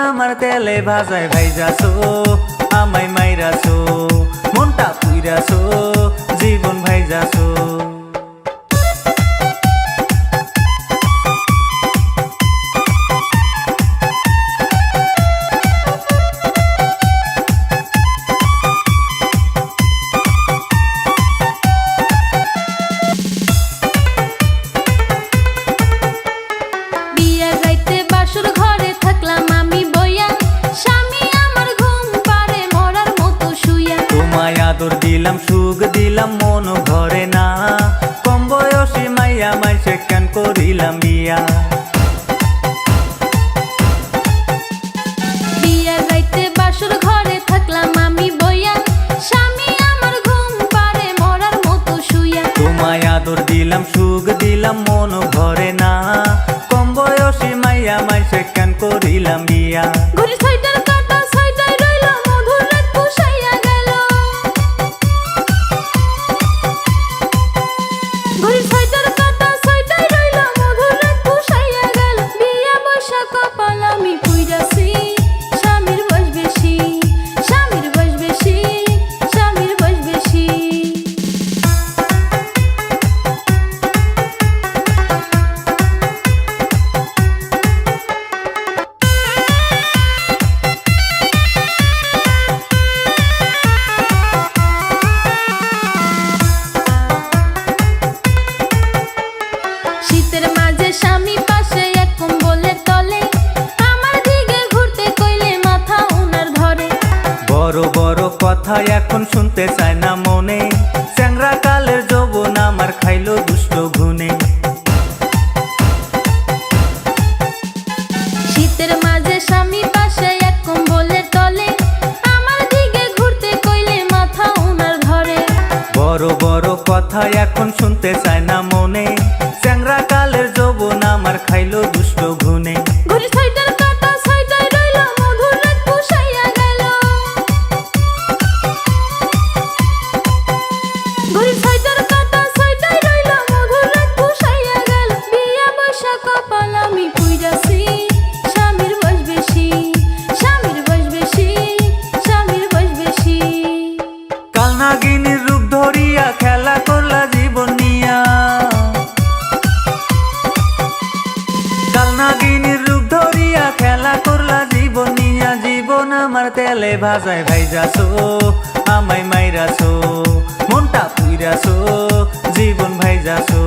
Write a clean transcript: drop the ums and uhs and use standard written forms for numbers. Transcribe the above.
আমার তেলে ভাজায় ভাইজাছো, আমায় মাইরাছো, মনটা পুইরাছো, জীবন ভাইজাছো। আদর দিলাম সুখ দিলাম মন ভরে না, কম বয়সী মাইয়া মাইসে কেন করিলাম বিয়া। বিয়ার রাইতে বাসর ঘরে থাকলাম আমি বইয়া, স্বামী আমার ঘুম পারে মরার মতো শুইয়া। তোমায় আদর দিলাম সুখ দিলাম মন ভরে না, কম বয়সী মাইয়া মাইসে কেন করিলাম বিয়া। ঘড়ি ছয়টার কাঁটা ছয়টায় রইল, মধুর রাত পুষাইয়া গেল। ঘড়ি ছয়টার কাঁটা ছয়টায় রইল, মধুর রাত পুষাইয়া গেল। বিয়া বৈশা কপাল আমি পুইরাছি, স্বামীর বয়স বেশি, স্বামীর বয়স বেশি, স্বামীর বয়স বেশি। শীতের মাঝে স্বামী পাশে এক কম্বলের তলে, আমার দিকে ঘুরতে কইলে মাথা উনার ধরে। বড় বড় কথা এখন শুনতে চায় না মনে, চ্যাংরা কালের যৌবন আমার খাইলো দুষ্ট ঘুনে। শীতের মাঝে স্বামী পাশে এক কম্বলের তলে, আমার দিকে ঘুরতে কইলে মাথা উনার ধরে। বড় বড় কথা এখন শুনতে চায় না মনে, চ্যাংরা কালের যৌবন আমার খাইলো দুষ্ট ঘুনে। ঘড়ি ছয়টার কাঁটা ছয়টায় রইল, মধুর রাত পুষাইয়া গেল। ঘড়ি ছয়টার কাঁটা ছয়টায় রইল, মধুর রাত পুষাইয়া গেল। বিয়া বৈশা কপাল আমি পুইরাছি, স্বামীর বয়স বেশি, স্বামীর বয়স বেশি, স্বামীর বয়স বেশি। কাল নাগিনীর রূপ ধরিয়া খেলা করলা জীবন নিয়া, কাল নাগিনীর রূপ ধরিয়া খেলা করলা জীবন নিয়া। জীবন আমার তেলে ভাজায় ভাইজাছো, আমায় মাইরাছো, মনটা পুইরাছো, জীবন ভাইজাছো।